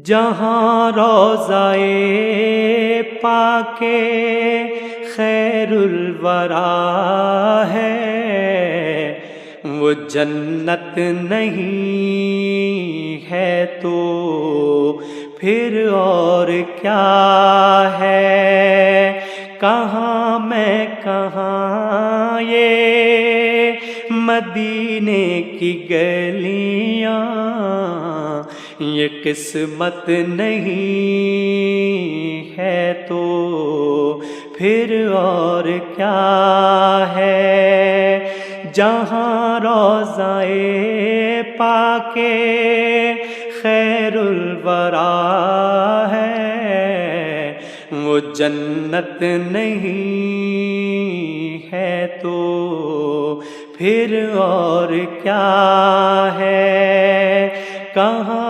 جہاں روضۂ پاک خیر الورا ہے وہ جنت نہیں ہے تو پھر اور کیا ہے؟ کہاں میں کہاں یہ مدینے کی گلیاں، یہ قسمت نہیں ہے تو پھر اور کیا ہے؟ جہاں روضۂ پاک خیر الورا ہے وہ جنت نہیں ہے تو پھر اور کیا ہے؟ کہاں